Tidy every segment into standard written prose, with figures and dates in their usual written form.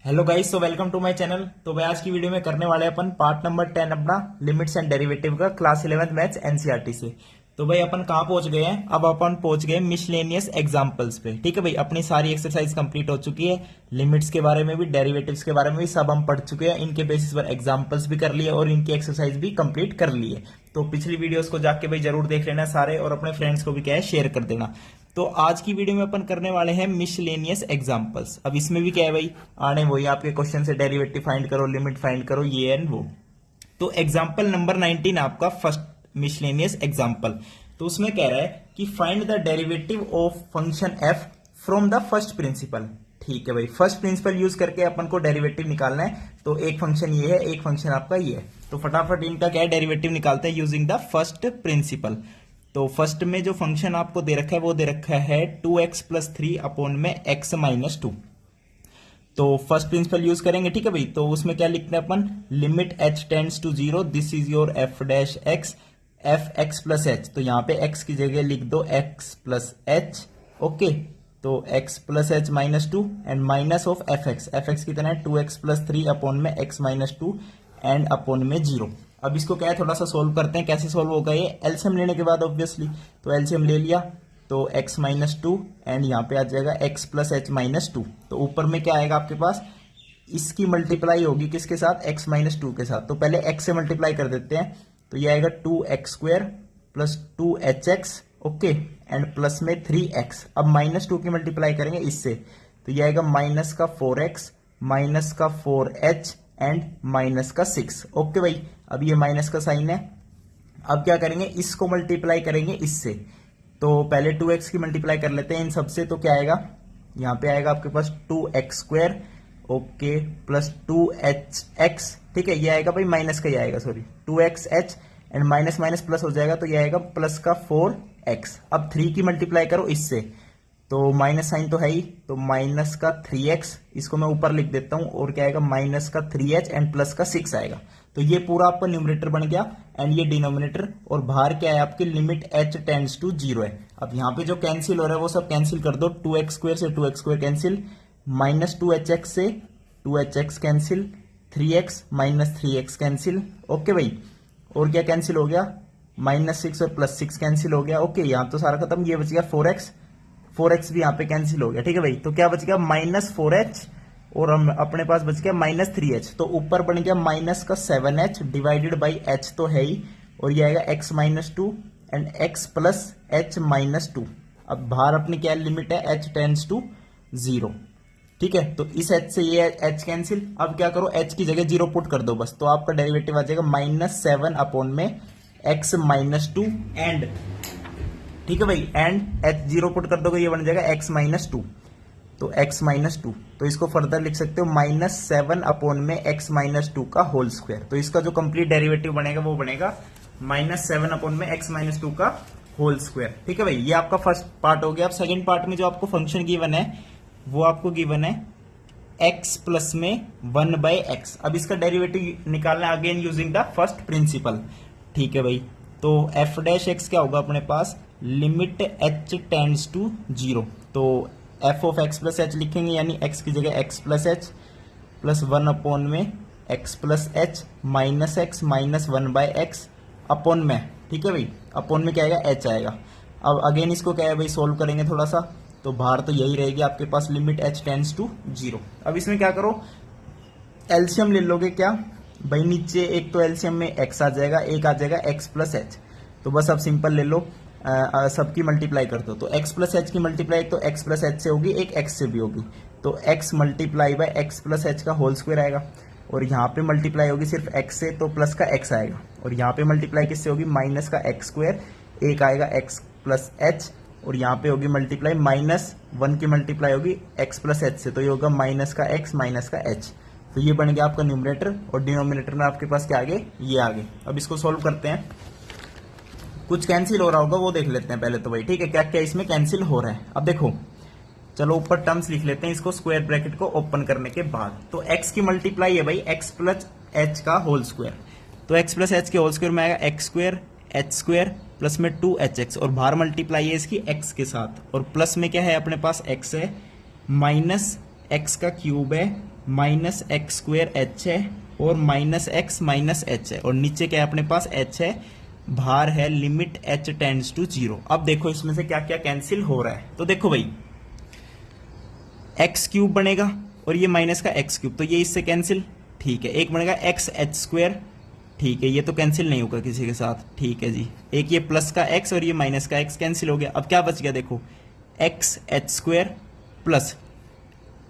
Hello guys, so welcome to my channel. तो भाई आज की वीडियो में करने वाले अपन पार्ट नंबर 10 अपना लिमिट्स एंड डेरिवेटिव का क्लास 11th मैथ्स एनसीईआरटी से। तो भाई अपन कहाँ पहुंच गए हैं? अब अपन पहुंच गए मिसलेनियस एग्जांपल्स पे। ठीक है भाई, अपनी सारी एक्सरसाइज कंप्लीट हो चुकी है। लिमिट्स के बारे में भी, डेरिवेटिव्स के बारे में भी सब हम पढ़ चुके हैं। इनके बेसिस पर एग्जाम्पल्स भी कर लिए और इनकी एक्सरसाइज भी कंप्लीट कर ली है। तो पिछली वीडियोस को जाके भाई जरूर देख लेना सारे, और अपने फ्रेंड्स को भी क्या है शेयर कर देना। तो आज की वीडियो में अपन करने वाले हैं मिसलेनियस एग्जांपल्स। अब इसमें भी क्या है भाई, आने वही आपके क्वेश्चन से डेरिवेटिव फाइंड करो, लिमिट फाइंड करो, ये एंड वो। तो एग्जांपल नंबर 19 आपका फर्स्ट मिसलेनियस एग्जांपल। तो उसमें कह रहा है कि find the derivative of function F from the first principle. ठीक है भाई, फर्स्ट प्रिंसिपल यूज करके अपन को डेरिवेटिव निकालना है। तो एक फंक्शन ये है, एक फंक्शन आपका ये है। तो फटाफट इनका क्या है, डेरिवेटिव निकालते हैं यूजिंग द फर्स्ट प्रिंसिपल। तो फर्स्ट में जो फंक्शन आपको दे रखा है वो दे रखा है 2x प्लस 3 अपॉन में x माइनस 2। तो फर्स्ट प्रिंसिपल यूज करेंगे। ठीक है भाई, तो उसमें क्या लिखना है अपन, limit h tends to 0, this is your f dash x, f x plus h। तो यहाँ पे x की जगह लिख दो x प्लस h। ओके, तो x plus h minus 2 and minus of F x कितना है 2x प्लस 3 अपॉन में x माइनस 2 एंड अपॉन में 0। अब इसको क्या है थोड़ा सा सोल्व करते हैं, कैसे सोल्व होगा ये, एलसीएम लेने के बाद ऑब्वियसली। तो एलसीएम ले लिया तो x माइनस 2 एंड यहाँ पे आ जाएगा x प्लस एच माइनस 2। तो ऊपर में क्या आएगा आपके पास, इसकी मल्टीप्लाई होगी किसके साथ, x माइनस 2 के साथ। तो पहले x से मल्टीप्लाई कर देते हैं। तो ये आएगा 2x square plus 2hx, okay, and plus में 3x। अब माइनस 2 की मल्टीप्लाई करेंगे इससे, तो ये आएगा माइनस का 4x माइनस का 4h एंड माइनस का 6। ओके भाई, अब ये माइनस का साइन है। अब क्या करेंगे, इसको मल्टीप्लाई करेंगे इससे। तो पहले 2x की मल्टीप्लाई कर लेते हैं इन सबसे। तो क्या आएगा, यहाँ पे आएगा आपके पास 2x square, okay, plus 2hx। ठीक है, ये आएगा भाई माइनस का, ये आएगा sorry 2xh and minus minus plus हो जाएगा, तो ये आएगा प्लस का 4x। अब 3 की मल्टीप्लाई करो इससे, तो माइनस साइन तो है ही, तो माइनस का 3x, इसको मैं ऊपर लिख देता हूं, और क्या आएगा माइनस का 3h एंड प्लस का 6 आएगा। तो ये पूरा आपका न्यूमरेटर बन गया एंड ये डिनोमिनेटर, और बाहर क्या है आपकी लिमिट h टेंड्स टू 0 है। अब यहाँ पे जो कैंसिल हो रहा है वो सब कैंसिल कर दो, 2x स्क्वायर से 2x square cancel, minus 2hx से 2hx cancel, 3x minus 3x cancel. Okay भाई, और क्या कैंसिल हो गया, माइनस 6 और प्लस 6 कैंसिल हो गया। ओके, यहाँ तो सारा खत्म, ये बच गया 4x भी यहाँ पे कैंसिल हो गया। ठीक है भाई, तो क्या बच गया माइनस 4h और हम अपने पास बच गया माइनस 3h। तो ऊपर बन गया माइनस का 7h डिवाइडेड बाई h तो है ही, और ये आएगा x minus 2 and x plus h minus 2। अब बाहर अपनी क्या लिमिट है, h टेंड्स टू 0। ठीक है, तो इस h से ये h कैंसिल। अब क्या करो, h की जगह 0 पुट कर दो बस, तो आपका डेरिवेटिव आ जाएगा माइनस 7 अपॉन में x माइनस 2 एंड, ठीक है भाई, एंड h 0 पुट कर दोगे, ये बन जाएगा x माइनस 2। तो x माइनस 2, तो इसको फर्दर लिख सकते हो माइनस 7 अपॉन में x माइनस 2 का होल स्क्वायर। तो इसका जो कंप्लीट डेरिवेटिव बनेगा वो बनेगा माइनस 7 अपॉन में x माइनस 2 का होल स्क्वायर। ठीक है भाई, ये आपका फर्स्ट पार्ट हो गया। अब सेकंड पार्ट में जो आपको फंक्शन गिवन है वो आपको गिवन है x प्लस में 1 बाई एक्स। अब इसका डेरिवेटिव निकालना है again using the first principle. ठीक है भाई, तो f डैश x क्या होगा अपने पास, लिमिट h टेंड्स टू 0। तो f of x plus h लिखेंगे, यानी x की जगह x plus h plus 1 upon में x plus h minus x minus 1 by x upon में। ठीक है भाई, अपॉन में क्या आएगा, h आएगा। अब अगेन इसको क्या है भाई, सोल्व करेंगे थोड़ा सा, तो बाहर तो यही रहेगी आपके पास लिमिट h टेंड्स टू 0। अब इसमें क्या करो, एलसीएम ले लोगे क्या भाई, नीचे एक तो एलसीएम में x आ जाएगा, एक आ जाएगा x प्लस एच। तो बस अब सिंपल ले लो, सबकी मल्टीप्लाई कर दो। तो x प्लस एच की मल्टीप्लाई तो x प्लस एच से होगी, एक x से भी होगी। तो x multiply by x plus H का होल स्क्वायर आएगा, और यहाँ पे मल्टीप्लाई होगी सिर्फ x से, तो प्लस का x आएगा, और यहाँ पे मल्टीप्लाई किससे होगी, माइनस का x स्क्वायर, एक आएगा x प्लस एच, और यहाँ पे होगी मल्टीप्लाई माइनस 1 की मल्टीप्लाई होगी x प्लस एच से, तो ये होगा माइनस का x माइनस का h। तो ये बन गया आपका न्यूमरेटर, और डिनोमिनेटर में आपके पास क्या आगे, ये आगे। अब इसको सोल्व करते हैं, कुछ कैंसिल हो रहा होगा वो देख लेते हैं पहले तो भाई। ठीक है, क्या क्या इसमें कैंसिल हो रहा है। अब देखो, चलो ऊपर टर्म्स लिख लेते हैं इसको स्क्वायर ब्रैकेट को ओपन करने के बाद। तो x की मल्टीप्लाई है भाई x प्लस एच का होल स्क्वायर, तो x प्लस एच के होल स्क्वायर में आएगा x square H square plus में 2hx, और बाहर मल्टीप्लाई है इसकी x के साथ, और प्लस में क्या है अपने पास x है, माइनस x का क्यूब है माइनस एक्स स्क्वेयर एच है और माइनस एक्स माइनस एच है और नीचे क्या है अपने पास एच है, बाहर है लिमिट एच टेंड्स टू 0। अब देखो इसमें से क्या क्या कैंसिल हो रहा है, तो देखो भाई एक्स क्यूब बनेगा और ये माइनस का एक्स क्यूब, तो ये इससे कैंसिल, ठीक है। एक बनेगा एक्स एच स्क्वेयर, ठीक है, ये तो कैंसिल नहीं होगा किसी के साथ, ठीक है जी। एक ये प्लस का एक्स और ये माइनस का एक्स कैंसिल हो गया। अब क्या बच गया देखो, x H square plus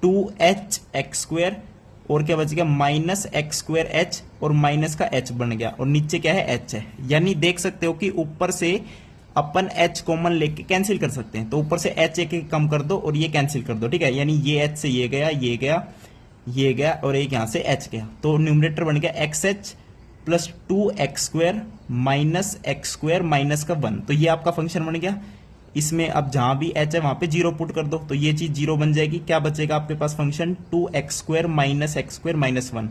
2h x square और क्या बच गया माइनस एक्स स्क्वेयर एच और माइनस का एच बन गया और नीचे क्या है एच है। यानी देख सकते हो कि ऊपर से अपन एच कॉमन लेके कैंसिल कर सकते हैं, तो ऊपर से एच एक कम कर दो और ये कैंसिल कर दो, ठीक है। यानी ये एच से ये गया, ये गया, ये गया और एक यहां से एच गया, तो न्यूमरेटर बन गया x H plus 2x square minus x square minus का 1। तो ये आपका फंक्शन बन गया। इसमें अब जहां भी h है वहां पे 0 पुट कर दो, तो ये चीज 0 बन जाएगी। क्या बचेगा आपके पास function 2x square minus x square minus 1।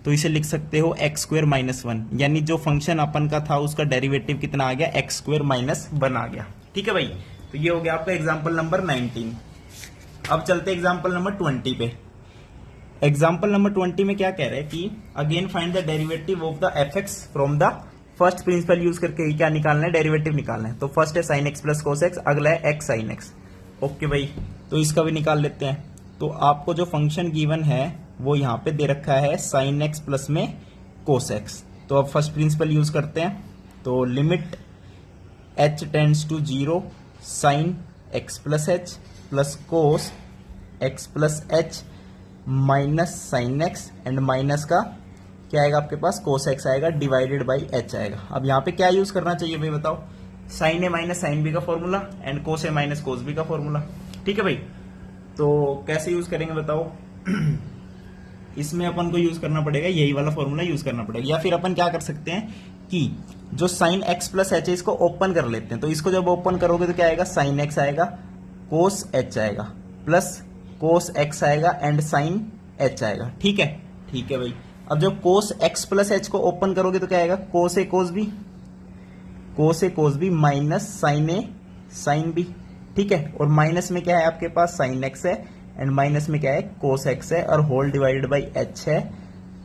तो इसे लिख सकते हो एक्स स्क्वेयर माइनस 1, यानी जो फंक्शन अपन का था उसका डेरिवेटिव कितना आ गया, एक्स स्क्वेयर माइनस 1 आ गया, ठीक है भाई। तो ये हो गया आपका एग्जाम्पल नंबर 19। अब चलते एग्जाम्पल नंबर 20 पे। एग्जाम्पल नंबर 20 में क्या कह रहे हैं कि again find the derivative of the F x from the first principal use करके क्या निकालना है, डेरिवेटिव निकालना है। तो फर्स्ट है sign x plus cos x, अगला है एक्स साइन एक्स। ओके भाई, तो इसका भी निकाल लेते हैं। तो आपको जो फंक्शन गिवन है वो यहाँ पे दे रखा है साइन एक्स प्लस में कोस एक्स। तो अब फर्स्ट प्रिंसिपल यूज करते हैं, तो limit h tends to 0 sine x plus h plus cos x plus h minus sine x and minus का क्या आएगा आपके पास कोस एक्स आएगा डिवाइडेड बाई एच आएगा। अब यहाँ पे क्या यूज करना चाहिए भाई बताओ, sine A minus sine B का formula and cos A minus cos B का फॉर्मूला, ठीक है भाई। तो कैसे यूज करेंगे बताओ इसमें अपन को यूज करना पड़ेगा यही वाला फॉर्मूला यूज करना पड़ेगा, या फिर अपन क्या कर सकते हैं कि जो साइन एक्स प्लस एच है इसको ओपन कर लेते हैं। तो इसको जब ओपन करोगे तो क्या आएगा, साइन एक्स आएगा, कोस एच आएगा, प्लस कोस एक्स आएगा एंड साइन एच आएगा, ठीक है, ठीक है भाई। अब जब कोस एक्स प्लस एच को ओपन करोगे तो क्या आएगा, कोस ए कोस बी माइनस साइन ए साइन बी, ठीक है। और माइनस में क्या है आपके पास साइन एक्स है एंड माइनस में क्या है कोस एक्स है और होल डिवाइडेड बाई एच है।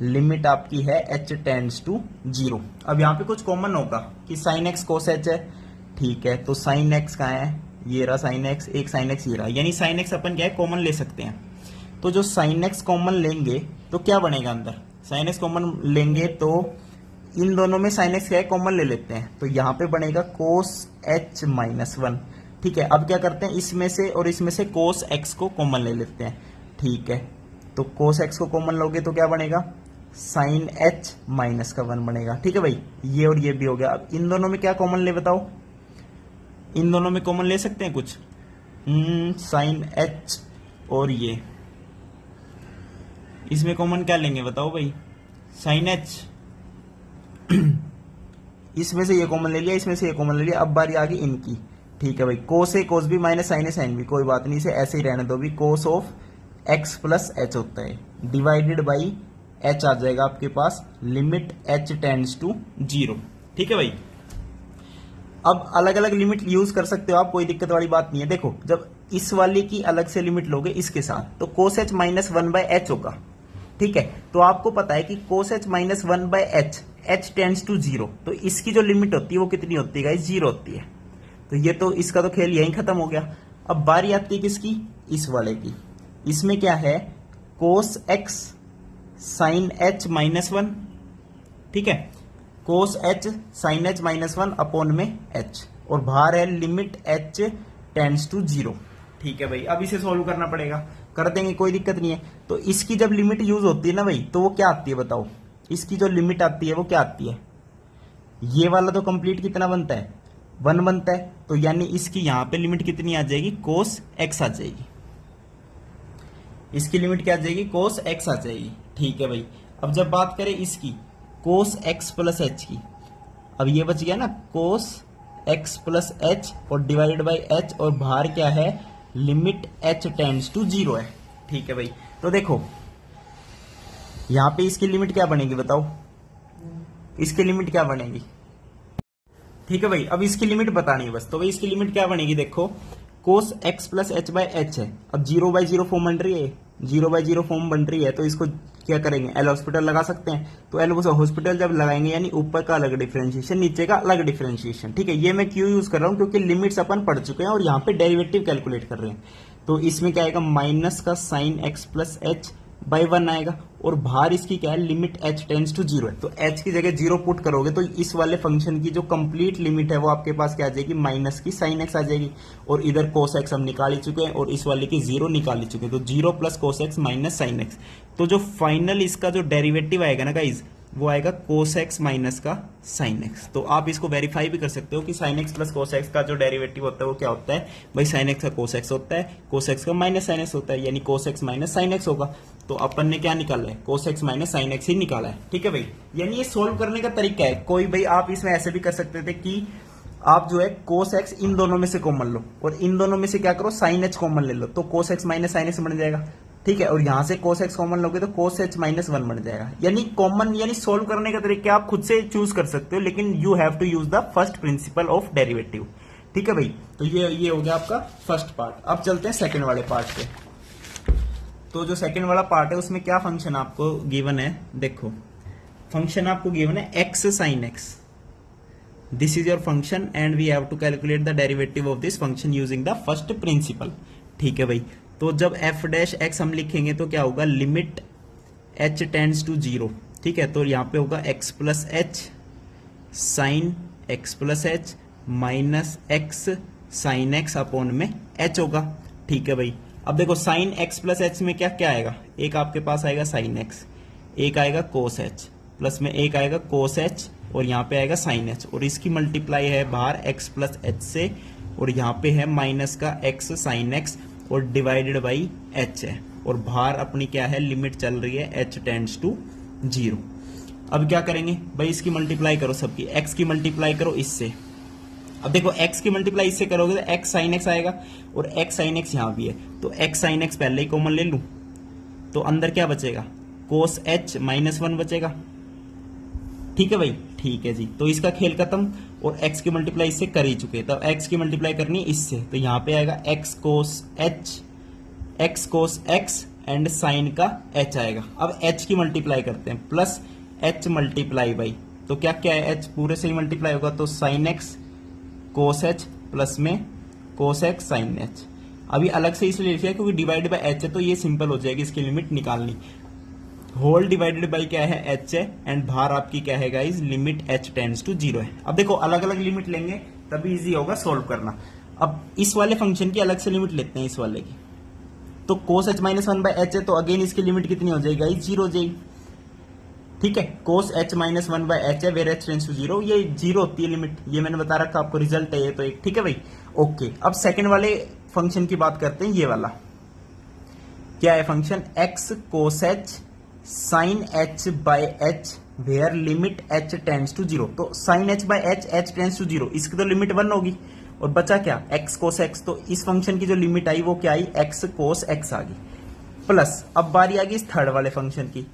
लिमिट आपकी है एच टेंड्स टू 0। अब यहाँ पे कुछ कॉमन होगा कि साइन एक्स कोस एच है, ठीक है। तो साइन एक्स कहाँ है, ये रहा साइन एक्स, एक साइन एक्स ये रहा, यानी साइन एक्स अपन क्या है कॉमन ले सकते हैं। तो जो साइन एक्स कॉमन लेंगे तो क्या बनेगा अंदर, साइन एक्स कॉमन लेंगे तो इन दोनों में साइन एक्स क्या है कॉमन ले लेते हैं, तो यहाँ पे बनेगा कोस एच माइनस 1, ठीक है। अब क्या करते हैं इसमें से और इसमें से कोस एक्स को कॉमन ले लेते हैं, ठीक है। तो कोस एक्स को कॉमन लोगे तो क्या बनेगा, साइन एच माइनस का 1 बनेगा, ठीक है भाई। ये और ये भी हो गया। अब इन दोनों में क्या कॉमन ले बताओ, इन दोनों में कॉमन ले सकते हैं कुछ, साइन एच और ये, इसमें कॉमन क्या लेंगे बताओ भाई, साइन एच इसमें से ये कॉमन ले लिया, इसमें से ये कॉमन ले लिया। अब बारी आ गई इनकी, ठीक है भाई। कोस ए कोस बी माइनस साइन ए साइन बी, कोई बात नहीं, इसे ऐसे ही रहने दो भी। Cos of x plus H होता है डिवाइडेड बाई एच आ जाएगा आपके पास, लिमिट एच टेंड्स टू 0, ठीक है भाई। अब अलग अलग लिमिट यूज कर सकते हो आप, कोई दिक्कत वाली बात नहीं है। देखो जब इस वाले की अलग से लिमिट लोगे इसके साथ तो cos h minus 1 by h होगा, ठीक है। तो आपको पता है कि cos h minus 1 by h, h tends to 0, तो इसकी जो लिमिट होती है वो कितनी होती है, 0 होती है। तो ये तो इसका तो खेल यहीं खत्म हो गया। अब बारी आती है किसकी, इस वाले की। इसमें क्या है, cos x sine h minus 1, ठीक है, cos h sine h minus 1 upon में एच, और बाहर है लिमिट एच टेंड्स टू 0, ठीक है भाई। अब इसे सॉल्व करना पड़ेगा, कर देंगे, कोई दिक्कत नहीं है। तो इसकी जब लिमिट यूज होती है ना भाई, तो वो क्या आती है बताओ, इसकी जो लिमिट आती है वो क्या आती है, ये वाला तो कंप्लीट कितना बनता है, 1 बनता है। तो यानी इसकी यहां पे लिमिट कितनी आ जाएगी, कोस एक्स आ जाएगी, इसकी लिमिट क्या आ जाएगी, कोस एक्स आ जाएगी, ठीक है भाई। अब जब बात करें इसकी कोस एक्स प्लस एच की, अब ये बच गया ना कोस एक्स प्लस एच और डिवाइडेड बाई एच, और बाहर क्या है लिमिट एच टेंड्स टू 0 है, ठीक है भाई। तो देखो यहां पे इसकी लिमिट क्या बनेगी बताओ, इसकी लिमिट क्या बनेगी, ठीक है भाई। अब इसकी लिमिट बतानी है बस, तो भाई इसकी लिमिट क्या बनेगी, देखो कोस x plus H by H है, अब 0 बाई 0 फॉर्म बन रही है, 0/0 फॉर्म बन रही है, तो इसको क्या करेंगे, एल हॉस्पिटल लगा सकते हैं। तो एल हॉस्पिटल जब लगाएंगे यानी ऊपर का अलग डिफरेंशिएशन, नीचे का अलग डिफरेंशिएशन, ठीक है। ये मैं क्यों यूज कर रहा हूं, क्योंकि लिमिट्स अपन पढ़ चुके हैं और यहाँ पे डेरिवेटिव कैलकुलेट कर रहे हैं। तो इसमें क्या आएगा, माइनस का sign x plus H by 1 आएगा, और बाहर इसकी क्या है, लिमिट h टेंड्स टू 0 है, तो h की जगह 0 पुट करोगे तो इस वाले फंक्शन की जो कंप्लीट लिमिट है वो आपके पास क्या आ जाएगी, माइनस की साइन x आ जाएगी, और इधर कोस x हम निकाल ही चुके हैं और इस वाले की 0 निकाल ही चुके हैं, तो 0 plus cos x minus sine x। तो जो फाइनल इसका जो डेरिवेटिव आएगा ना गाइज, वो आएगा कोस एक्स माइनस का साइन एक्स। तो आप इसको वेरीफाई भी कर सकते हो कि sign x plus cos x का जो डेरिवेटिव होता है वो क्या होता है, भाई साइन एक्स का कोस एक्स होता है, कोस एक्स का माइनस साइन एक्स होता है, यानी cos x minus sine x होगा। तो अपन ने क्या निकाला है, cos x minus sine x ही निकाला है, ठीक है भाई। यानी ये सोल्व करने का तरीका है। कोई भाई आप इसमें ऐसे भी कर सकते थे कि आप जो है कोस एक्स इन दोनों में से कॉमन लो और इन दोनों में से क्या करो, साइन एच कॉमन ले लो, तो कोस एक्स माइनस साइन एक्स बन जाएगा, ठीक है। और यहां से कोस एक्स कॉमन लोगे तो कोस एच माइनस 1 बन जाएगा। यानी कॉमन, यानी सोल्व करने का तरीका आप खुद से चूज कर सकते हो, लेकिन you have to use the first principle of derivative, ठीक है भाई। तो ये हो गया आपका फर्स्ट पार्ट। अब चलते हैं सेकंड वाले पार्ट पे। तो जो सेकंड वाला पार्ट है उसमें क्या फंक्शन आपको गिवन है, देखो फंक्शन आपको गिवन है x sine x, this is your function and we have to calculate the derivative of this function using the first principle, ठीक है भाई। तो जब एफ डैश एक्स हम लिखेंगे तो क्या होगा, लिमिट एच टेंड्स टू 0, ठीक है। तो यहां पे होगा x plus h sine x plus h minus x sine x upon में एच होगा, ठीक है भाई। अब देखो साइन एक्स प्लस एच में क्या क्या आएगा, एक आपके पास आएगा साइन एक्स, एक आएगा कोस एच, प्लस में एक आएगा कोस एच, और यहाँ पे आएगा साइन एच, और इसकी मल्टीप्लाई है बाहर एक्स प्लस एच से, और यहाँ पे है माइनस का एक्स साइन एक्स और डिवाइडेड बाई एच है, और बाहर अपनी क्या है, लिमिट चल रही है एच टेंड्स टू 0। अब क्या करेंगे भाई, इसकी मल्टीप्लाई करो सबकी, एक्स की मल्टीप्लाई करो इससे। अब देखो एक्स की मल्टीप्लाई इससे करोगे तो एक्स साइन एक्स आएगा, और एक्स साइन एक्स यहां भी है, तो एक्स साइन एक्स पहले ही कॉमन ले लूं, तो अंदर क्या बचेगा, कोस एच माइनस 1 बचेगा, ठीक है भाई, ठीक है जी। तो इसका खेल खत्म, और x की मल्टीप्लाई इससे कर ही चुके, तब x की मल्टीप्लाई करनी इससे, तो यहां पे आएगा x cos x and sine का h आएगा। अब h की मल्टीप्लाई करते हैं, प्लस h मल्टीप्लाई बाई, तो क्या क्या है, h पूरे से ही मल्टीप्लाई होगा, तो sign x cos h plus में कोस x साइन h। अभी अलग से इसलिए लिखा है क्योंकि डिवाइड बाय h है, तो ये सिंपल हो जाएगी इसकी लिमिट निकालनी। होल डिवाइडेड बाई क्या है, h है, एंड बाहर आपकी क्या है guys, limit h tends to 0 है। अब देखो अलग अलग लिमिट लेंगे तभी इजी होगा सोल्व करना। अब इस वाले फंक्शन की अलग से लिमिट लेते हैं, इस वाले की, तो कोस h माइनस 1 बाई एच है, तो अगेन इसकी लिमिट कितनी हो जाएगी गाइस, 0 हो जाएगी, ठीक है। कोस h माइनस 1 बाई एच है, वेर h टेंड्स टू 0, ये 0 होती है लिमिट, ये मैंने बता रखा आपको, रिजल्ट है ये तो एक, ठीक है भाई, ओके। अब सेकंड वाले फंक्शन की बात करते हैं, ये वाला क्या है function, x cos h sine h by h where limit h tends to 0। तो sine h by h tends to 0, इसकी तो लिमिट 1 होगी, और बचा क्या, x कोस x, तो इस फंक्शन की जो लिमिट आई वो क्या आई, x कोस x आ गई, प्लस अब बारी आ गई इस थर्ड वाले फंक्शन की।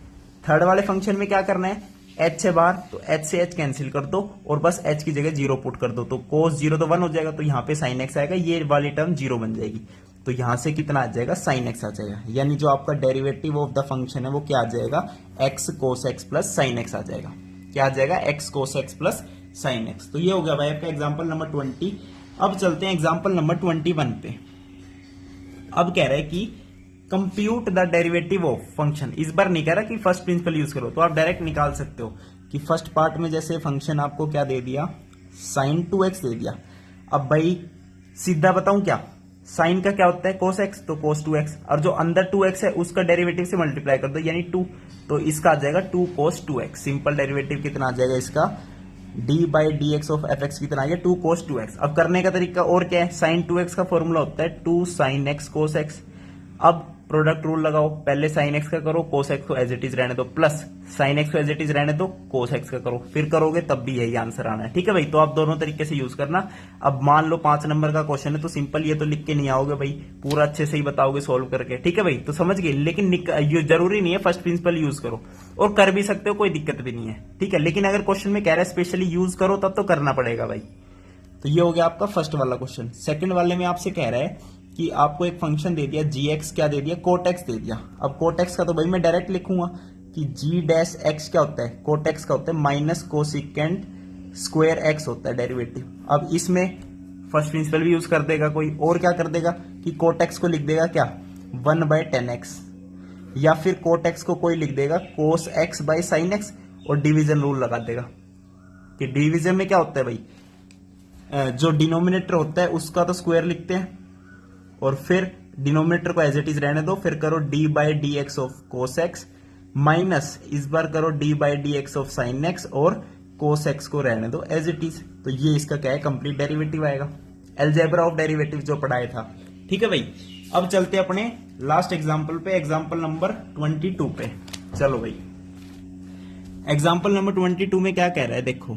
थर्ड वाले फंक्शन में क्या करना है, h है बाहर, तो h से h कैंसिल कर दो और बस h की जगह 0 पुट कर दो, तो कोस 0 तो 1 हो जाएगा, तो यहाँ पे साइन x आएगा, ये वाली टर्म 0 बन जाएगी, तो यहां से कितना आ जाएगा, साइन x आ जाएगा। यानी जो आपका डेरिवेटिव ऑफ द फंक्शन है वो क्या आ जाएगा, x cos x plus sign x आ जाएगा, क्या आ जाएगा, x cos x plus sign x। तो ये हो गया भाई आपका एग्जांपल नंबर 20। अब चलते हैं एग्जांपल नंबर 21 पे। अब कह रहा है कि compute the derivative of function, इस बार नहीं कह रहा कि फर्स्ट प्रिंसिपल यूज करो, तो आप डायरेक्ट निकाल सकते हो कि फर्स्ट पार्ट में जैसे फंक्शन आपको क्या दे दिया, साइन 2x दे दिया। अब भाई सीधा बताऊं क्या, साइन का क्या होता है, कोस एक्स, तो कोस 2x, और जो अंदर 2x है उसका डेरिवेटिव से मल्टीप्लाई कर दो यानी 2, तो इसका आ जाएगा 2 कोस 2x। सिंपल डेरिवेटिव कितना आ जाएगा इसका, d by D x of F x कितना आ गया, 2 कोस 2x। अब करने का तरीका और क्या है, साइन 2x का फॉर्मूला होता है 2 साइन x कोस x। अब प्रोडक्ट रूल लगाओ, पहले साइन x का करो, कोस x को एज इट इज रहने दो, प्लस साइन x को एज इट इज रहने दो, कोस x का करो, फिर करोगे तब भी यही आंसर आना है, ठीक है भाई। तो आप दोनों तरीके से यूज करना। अब मान लो 5 नंबर का क्वेश्चन है तो सिंपल ये तो लिख के नहीं आओगे भाई, पूरा अच्छे से ही बताओगे सोल्व करके, ठीक है भाई। तो समझ गए, लेकिन ये जरूरी नहीं है फर्स्ट प्रिंसिपल यूज करो, और कर भी सकते हो, कोई दिक्कत भी नहीं है, ठीक है। लेकिन अगर क्वेश्चन में कह रहा है स्पेशली यूज करो तब तो करना पड़ेगा भाई। तो ये हो गया आपका फर्स्ट वाला क्वेश्चन। सेकंड वाले में आपसे कह रहा है कि आपको एक फंक्शन दे दिया जी एक्स, क्या दे दिया, कोट एक्स दे दिया। अब कोट एक्स का तो भाई मैं डायरेक्ट लिखूंगा कि जी डैश एक्स क्या होता है, कोट एक्स का होता है माइनस कोसिकेंट स्क्वायर एक्स होता है डेरिवेटिव। अब इसमें फर्स्ट प्रिंसिपल भी यूज कर देगा कोई, और क्या कर देगा कि कोट एक्स को लिख देगा क्या 1/10x, या फिर कोट एक्स को कोई लिख देगा cos x by sine x, और डिवीजन रूल लगा देगा कि डिवीजन में क्या होता है भाई, जो डिनोमिनेटर होता है उसका तो स्क्वायर लिखते हैं, और फिर डिनोमिनेटर को एज इट इज रहने दो, फिर करो D by D x of cos x minus इस बार करो D by D x of sine x, और कोस एक्स को रहने दो एज इट इज। तो ये इसका क्या है, कंप्लीट डेरिवेटिव आएगा, अलजेब्रा ऑफ डेरिवेटिव जो पढ़ाया था। ठीक है भाई, अब चलते अपने लास्ट एग्जाम्पल पे, एग्जाम्पल नंबर 22 पे। चलो भाई, एग्जाम्पल नंबर 22 में क्या कह रहा है, देखो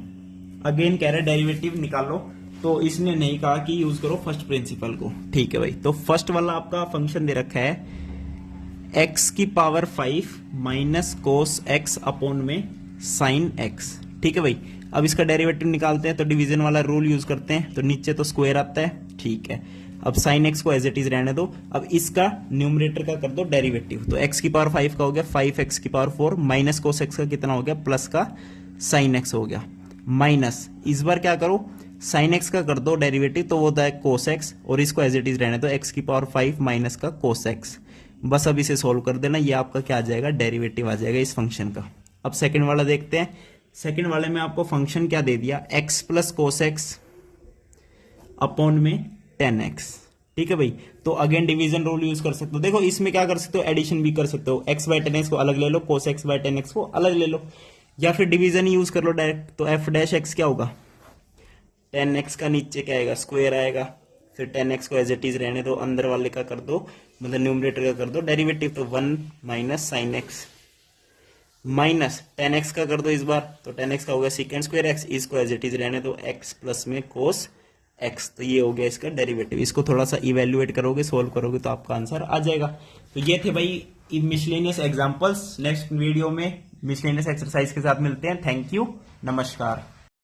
अगेन कह रहा है डेरिवेटिव निकालो, तो इसने नहीं कहा कि यूज करो फर्स्ट प्रिंसिपल को। ठीक है भाई, तो फर्स्ट वाला आपका फंक्शन दे रखा है x की power 5 minus cos x upon में साइन x। ठीक है भाई, अब इसका डेरिवेटिव निकालते हैं, तो डिवीजन वाला रूल यूज करते हैं, तो नीचे तो स्क्वायर आता है। ठीक है, अब साइन एक्स को एज इट इज रहने दो, अब इसका न्यूमरेटर का कर दो डेरिवेटिव, तो x की पावर 5 का हो गया 5x की पावर 4 माइनस कोस एक्स का कितना हो गया प्लस का साइन एक्स हो गया, माइनस इस बार क्या करो साइन एक्स का कर दो डेरिवेटिव, तो वो होता है कोस एक्स, और इसको एज इट इज रहने दो x की पावर 5 माइनस का कोस एक्स। बस अब इसे सोल्व कर देना, ये आपका क्या आ जाएगा, डेरिवेटिव आ जाएगा इस फंक्शन का। अब सेकंड वाला देखते हैं, सेकंड वाले में आपको फंक्शन क्या दे दिया, x plus cos x upon में 10x। ठीक है भाई, तो अगेन डिवीजन रूल यूज कर सकते हो। देखो इसमें क्या कर सकते हो, एडिशन भी कर सकते हो, x बाय 10x को अलग ले लो, कोस x बाय 10x को अलग ले लो, या फिर डिवीजन ही यूज कर लो डायरेक्ट। तो f डैश x क्या होगा, 10x का नीचे क्या आएगा, स्क्वायर आएगा, फिर 10x को एज इट इज रहने दो, अंदर वाले का कर दो, मतलब न्यूमरेटर का कर दो डेरिवेटिव, तो 1 minus sine x minus 10x का कर दो इस बार, तो 10x का हो गया सेकेंड स्क्वायर x, इसको एज इट इज रहने दो x प्लस में कोस x, तो ये हो गया इसका डेरिवेटिव। इसको थोड़ा सा इवेल्युएट करोगे, सोल्व करोगे, तो आपका आंसर आ जाएगा। तो ये थे भाई मिसलेनियस एग्जांपल्स। नेक्स्ट वीडियो में मिसलेनियस एक्सरसाइज के साथ मिलते हैं। थैंक यू, नमस्कार।